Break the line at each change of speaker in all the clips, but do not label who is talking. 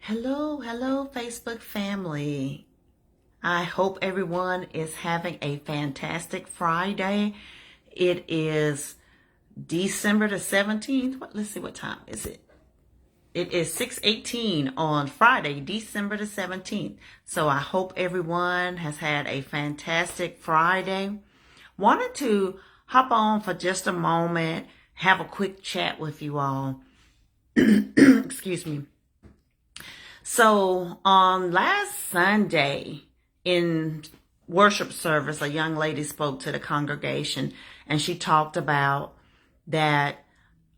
Hello, Facebook family. I hope everyone is having a fantastic Friday. It is December the 17th. Let's see, what time is it? It is 6:18 on Friday, December the 17th. So I hope everyone has had a fantastic Friday. Wanted to hop on for just a moment, have a quick chat with you all. Excuse me. So on last Sunday in worship service, a young lady spoke to the congregation, and she talked about that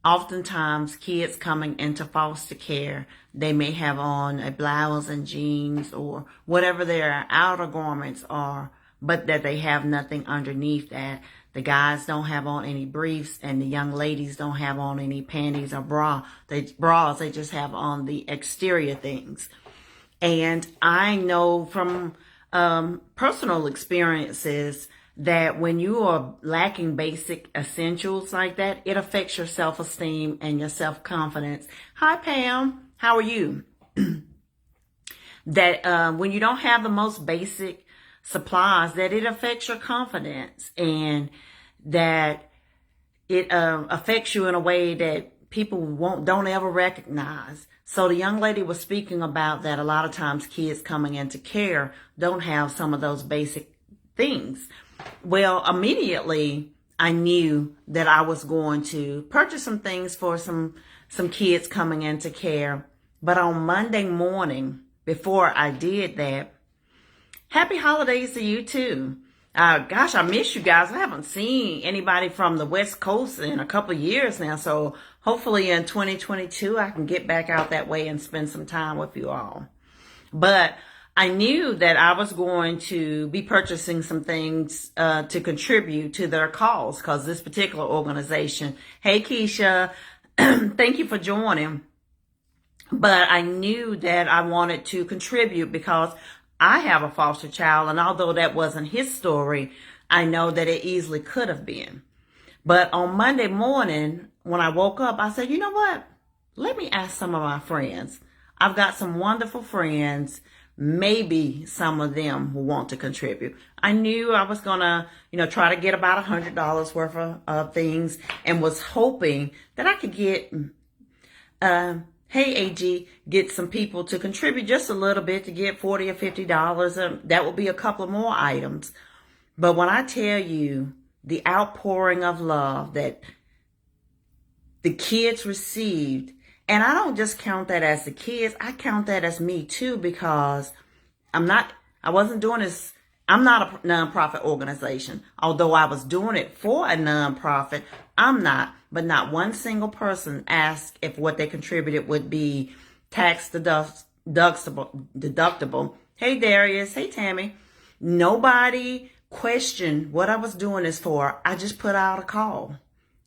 oftentimes kids coming into foster care, they may have on a blouse and jeans or whatever their outer garments are, but that they have nothing underneath that. The guys don't have on any briefs, and the young ladies don't have on any panties or bras. They just have on the exterior things. And I know from personal experiences that when you are lacking basic essentials like that, it affects your self-esteem and your self-confidence. Hi, Pam. How are you? That when you don't have the most basic supplies, that it affects your confidence, and that it affects you in a way that people don't ever recognize. So the young lady was speaking about that a lot of times kids coming into care don't have some of those basic things. Well, immediately I knew that I was going to purchase some things for some kids coming into care. But on Monday morning, before I did that, happy holidays to you too. Gosh, I miss you guys. I haven't seen anybody from the West Coast in a couple of years now. So hopefully in 2022, I can get back out that way and spend some time with you all. But I knew that I was going to be purchasing some things to contribute to their cause, because this particular organization, hey Keisha, thank you for joining. But I knew that I wanted to contribute because I have a foster child, and although that wasn't his story, I know that it easily could have been. But on Monday morning, when I woke up, I said, you know what? Let me ask some of my friends. I've got some wonderful friends. Maybe some of them will want to contribute. I knew I was going to, try to get about $100 worth of things, and was hoping that I could get, hey, AG, get some people to contribute just a little bit, to get $40 or $50. That will be a couple of more items. But when I tell you the outpouring of love that the kids received, and I don't just count that as the kids, I count that as me too, because I'm not a nonprofit organization. Although I was doing it for a nonprofit, I'm not. But not one single person asked if what they contributed would be tax deductible. Hey, Darius. Hey, Tammy. Nobody questioned what I was doing this for. I just put out a call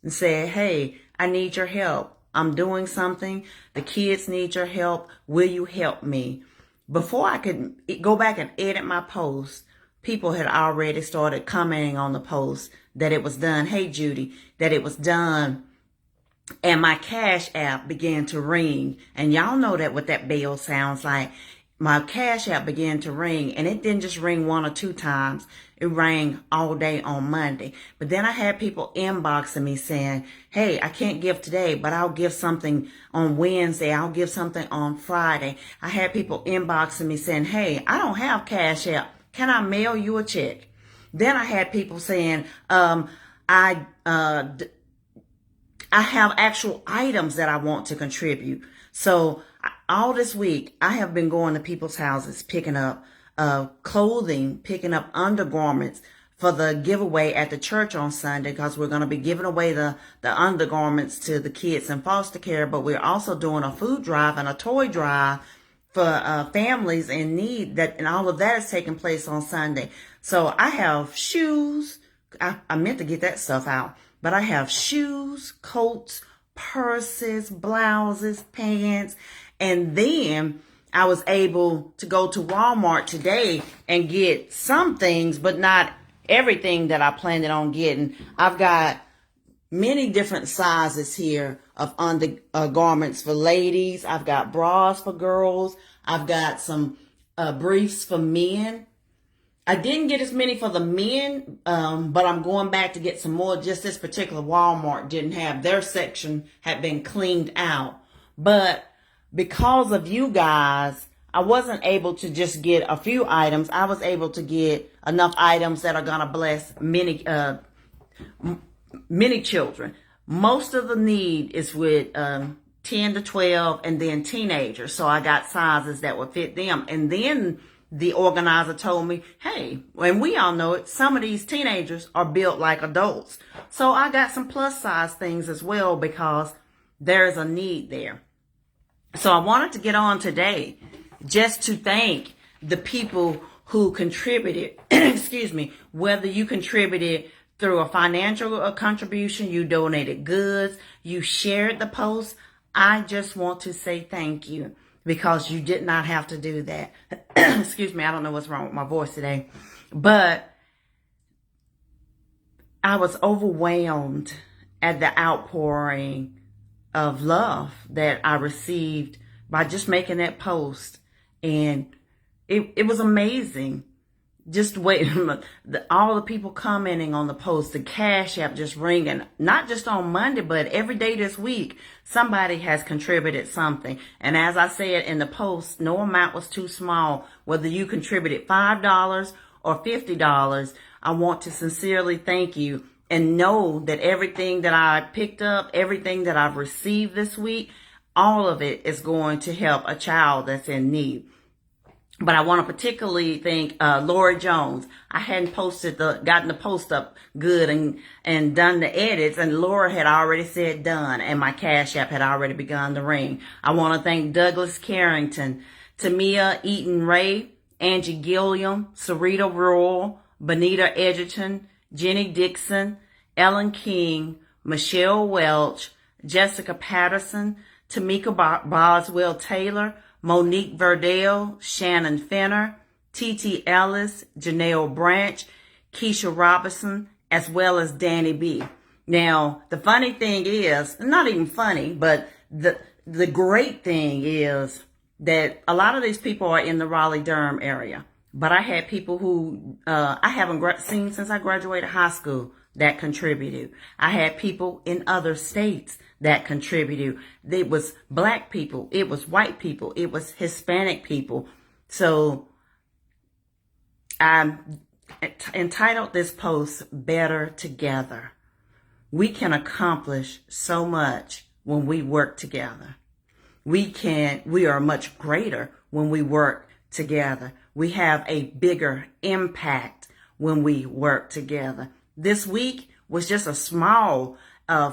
and said, hey, I need your help. I'm doing something. The kids need your help. Will you help me? Before I could go back and edit my post, people had already started commenting on the post that it was done. Hey, Judy, that it was done. And my Cash App began to ring. And y'all know that what that bell sounds like. My Cash App began to ring, and it didn't just ring one or two times. It rang all day on Monday. But then I had people inboxing me saying, hey, I can't give today, but I'll give something on Wednesday. I'll give something on Friday. I had people inboxing me saying, hey, I don't have Cash App. Can I mail you a check? Then I had people saying, I have actual items that I want to contribute. So all this week, I have been going to people's houses, picking up clothing, picking up undergarments for the giveaway at the church on Sunday, because we're going to be giving away the undergarments to the kids in foster care. But we're also doing a food drive and a toy drive for families in need, and all of that is taking place on Sunday. So I have shoes. I meant to get that stuff out, but I have shoes, coats, purses, blouses, pants, and then I was able to go to Walmart today and get some things, but not everything that I planned on getting. I've got many different sizes here of undergarments for ladies. I've got bras for girls. I've got some briefs for men. I didn't get as many for the men, but I'm going back to get some more. Just this particular Walmart didn't have, their section had been cleaned out. But because of you guys, I wasn't able to just get a few items. I was able to get enough items that are going to bless many children. Most of the need is with 10 to 12 and then teenagers. So I got sizes that would fit them. And then the organizer told me, hey, and we all know it, some of these teenagers are built like adults. So I got some plus size things as well because there's a need there. So I wanted to get on today just to thank the people who contributed, excuse me, whether you contributed through a financial contribution, you donated goods, you shared the post. I just want to say thank you because you did not have to do that. Excuse me, I don't know what's wrong with my voice today, but I was overwhelmed at the outpouring of love that I received by just making that post. And it was amazing. Just wait, all the people commenting on the post, the Cash App just ringing, not just on Monday, but every day this week, somebody has contributed something. And as I said in the post, no amount was too small. Whether you contributed $5 or $50, I want to sincerely thank you and know that everything that I picked up, everything that I've received this week, all of it is going to help a child that's in need. But I want to particularly thank Laura Jones. I hadn't gotten the post up good and done the edits, and Laura had already said done, and my Cash App had already begun to ring. I want to thank Douglas Carrington, Tamia Eaton Ray, Angie Gilliam, Sarita Rural, Benita Edgerton, Jenny Dixon, Ellen King, Michelle Welch, Jessica Patterson, Tamika Boswell Taylor, Monique Verdell, Shannon Fenner, T.T. Ellis, Janelle Branch, Keisha Robinson, as well as Danny B. Now, the funny thing is, not even funny, but the great thing is that a lot of these people are in the Raleigh-Durham area. But I had people who I haven't seen since I graduated high school that contributed. I had people in other states that contributed. It was black people. It was white people. It was Hispanic people. So I entitled this post, Better Together. We can accomplish so much when we work together. We are much greater when we work together. We have a bigger impact when we work together. This week was just a small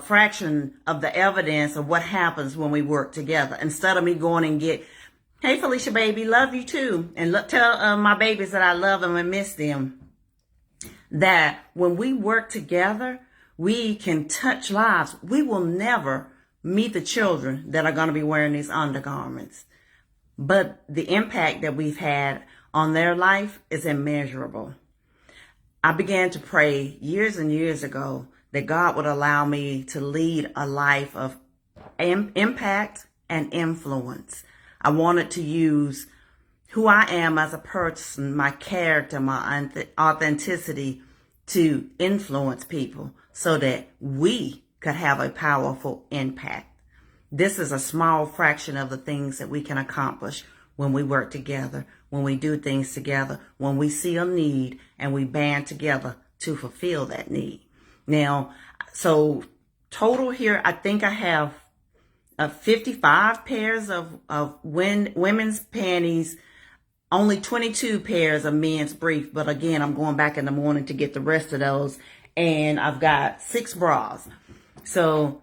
fraction of the evidence of what happens when we work together. Instead of me going and get, hey, Felicia, baby, love you too. And tell my babies that I love them and miss them. That when we work together, we can touch lives. We will never meet the children that are going to be wearing these undergarments. But the impact that we've had on their life is immeasurable. I began to pray years and years ago that God would allow me to lead a life of impact and influence. I wanted to use who I am as a person, my character, my authenticity to influence people so that we could have a powerful impact. This is a small fraction of the things that we can accomplish when we work together, when we do things together, when we see a need and we band together to fulfill that need. Now, so total here, I think I have 55 pairs of women's panties, only 22 pairs of men's brief. But again, I'm going back in the morning to get the rest of those. And I've got 6 bras. So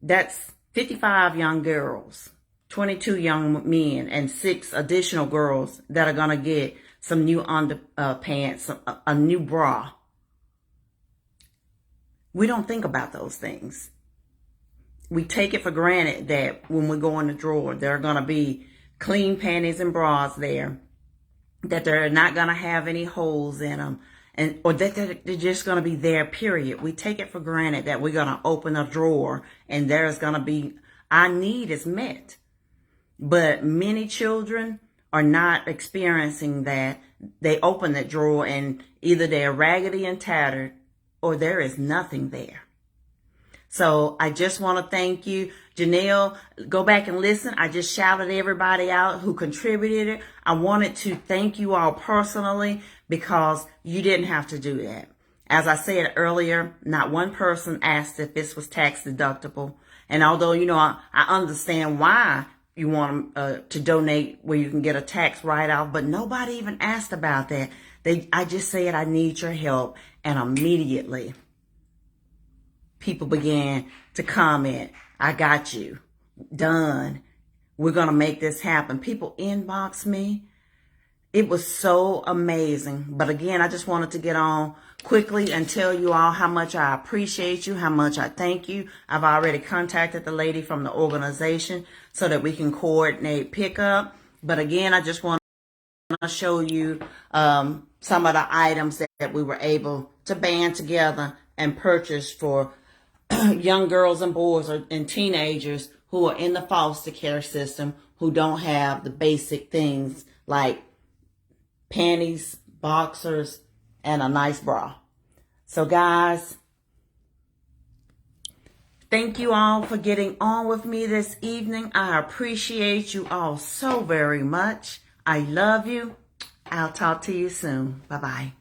that's 55 young girls, 22 young men, and 6 additional girls that are going to get some new underpants, a new bra. We don't think about those things. We take it for granted that when we go in the drawer, there are going to be clean panties and bras there, that they're not going to have any holes in them, or that they're just going to be there, period. We take it for granted that we're going to open a drawer and there's going to be, our need is met. But many children are not experiencing that, they open that drawer and either they're raggedy and tattered or there is nothing there. So I just want to thank you. Janelle, go back and listen. I just shouted everybody out who contributed it. I wanted to thank you all personally because you didn't have to do that. As I said earlier, not one person asked if this was tax deductible. And although, I understand why you want to donate where you can get a tax write-off, but nobody even asked about that. I just said, I need your help. And immediately, people began to comment, I got you. Done. We're going to make this happen. People inbox me. It was so amazing. But again, I just wanted to get on quickly and tell you all how much I appreciate you, how much I thank you. I've already contacted the lady from the organization so that we can coordinate pickup. But again, I just want to show you some of the items that we were able to band together and purchase for young girls and boys and teenagers who are in the foster care system who don't have the basic things like panties, boxers, and a nice bra. So guys, thank you all for getting on with me this evening. I appreciate you all so very much. I love you. I'll talk to you soon. Bye-bye.